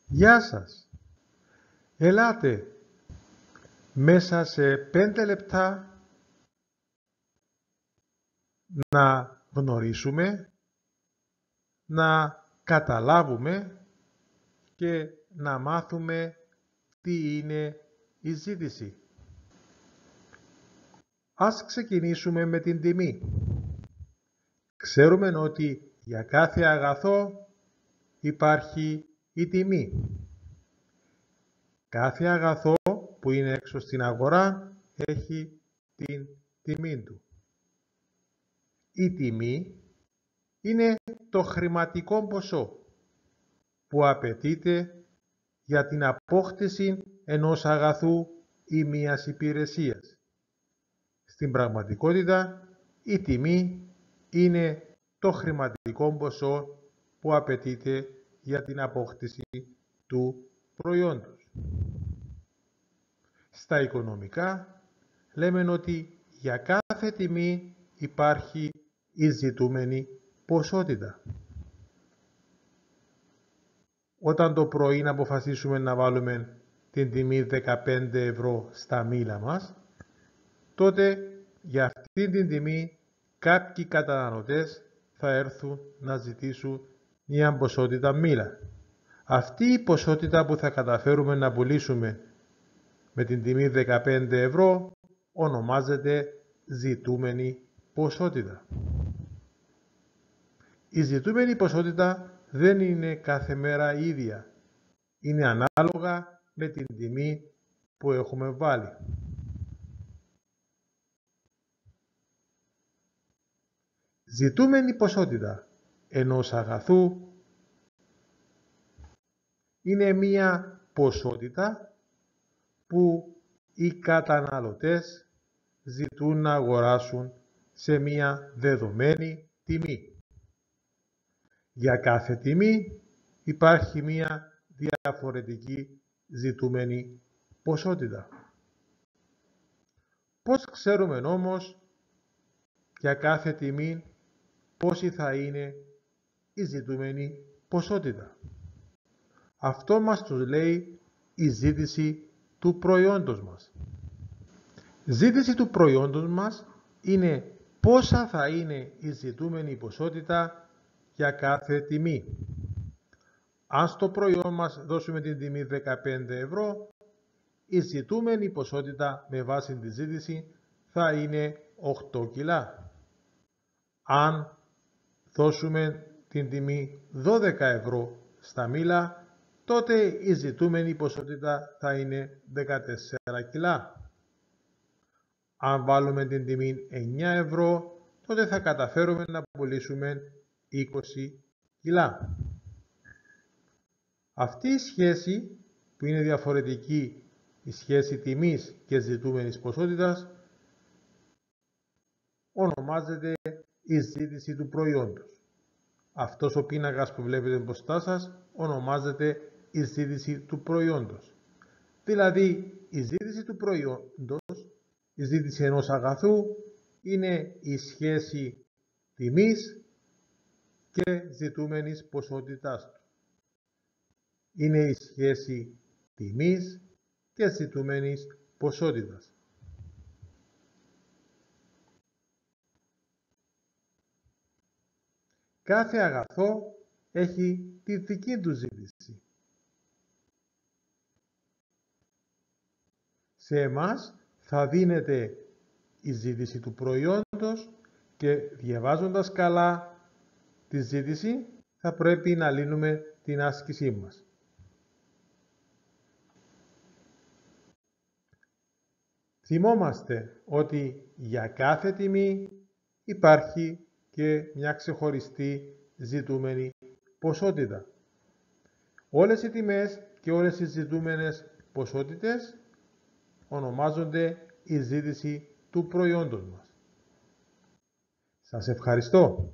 Γεια σας! Ελάτε μέσα σε 5 λεπτά να γνωρίσουμε, να καταλάβουμε και να μάθουμε τι είναι η ζήτηση. Ας ξεκινήσουμε με την τιμή. Ξέρουμε ότι για κάθε αγαθό υπάρχει η τιμή. Κάθε αγαθό που είναι έξω στην αγορά έχει την τιμή του. Η τιμή είναι το χρηματικό ποσό που απαιτείται για την απόκτηση ενός αγαθού ή μιας υπηρεσίας. Στην πραγματικότητα, η τιμή είναι το χρηματικό ποσό που απαιτείται για την απόκτηση του προϊόντος. Στα οικονομικά λέμε ότι για κάθε τιμή υπάρχει η ζητούμενη ποσότητα. Όταν το πρωί αποφασίσουμε να βάλουμε την τιμή 15 ευρώ στα μήλα μας, τότε για αυτή την τιμή κάποιοι καταναλωτές θα έρθουν να ζητήσουν μια ποσότητα μήλα. Αυτή η ποσότητα που θα καταφέρουμε να πουλήσουμε με την τιμή 15 ευρώ ονομάζεται ζητούμενη ποσότητα. Η ζητούμενη ποσότητα δεν είναι κάθε μέρα ίδια. Είναι ανάλογα με την τιμή που έχουμε βάλει. Ζητούμενη ποσότητα ενός αγαθού είναι μία ποσότητα που οι καταναλωτές ζητούν να αγοράσουν σε μία δεδομένη τιμή. Για κάθε τιμή υπάρχει μία διαφορετική ζητούμενη ποσότητα. Πώς ξέρουμε όμως για κάθε τιμή πόση θα είναι η ζητούμενη ποσότητα? Αυτό μας το λέει η ζήτηση του προϊόντος μας. Ζήτηση του προϊόντος μας είναι πόσα θα είναι η ζητούμενη ποσότητα για κάθε τιμή. Αν στο προϊόν μας δώσουμε την τιμή 15 ευρώ, η ζητούμενη ποσότητα με βάση τη ζήτηση θα είναι 8 κιλά. Αν δώσουμε την τιμή 12 ευρώ στα μήλα, τότε η ζητούμενη ποσότητα θα είναι 14 κιλά. Αν βάλουμε την τιμή 9 ευρώ, τότε θα καταφέρουμε να πουλήσουμε 20 κιλά. Αυτή η σχέση, που είναι διαφορετική, η σχέση τιμής και ζητούμενης ποσότητας, ονομάζεται η ζήτηση του προϊόντος. Αυτός ο πίνακας που βλέπετε μπροστά σας ονομάζεται η ζήτηση του προϊόντος. Δηλαδή, η ζήτηση του προϊόντος, η ζήτηση ενός αγαθού, είναι η σχέση τιμής και ζητούμενης ποσότητάς του. Είναι η σχέση τιμής και ζητούμενης ποσότητας. Κάθε αγαθό έχει τη δική του ζήτηση. Σε εμάς θα δίνεται η ζήτηση του προϊόντος και διαβάζοντας καλά τη ζήτηση θα πρέπει να λύνουμε την άσκησή μας. Θυμόμαστε ότι για κάθε τιμή υπάρχει και μια ξεχωριστή ζητούμενη ποσότητα. Όλες οι τιμές και όλες οι ζητούμενες ποσότητες ονομάζονται η ζήτηση του προϊόντος μας. Σας ευχαριστώ.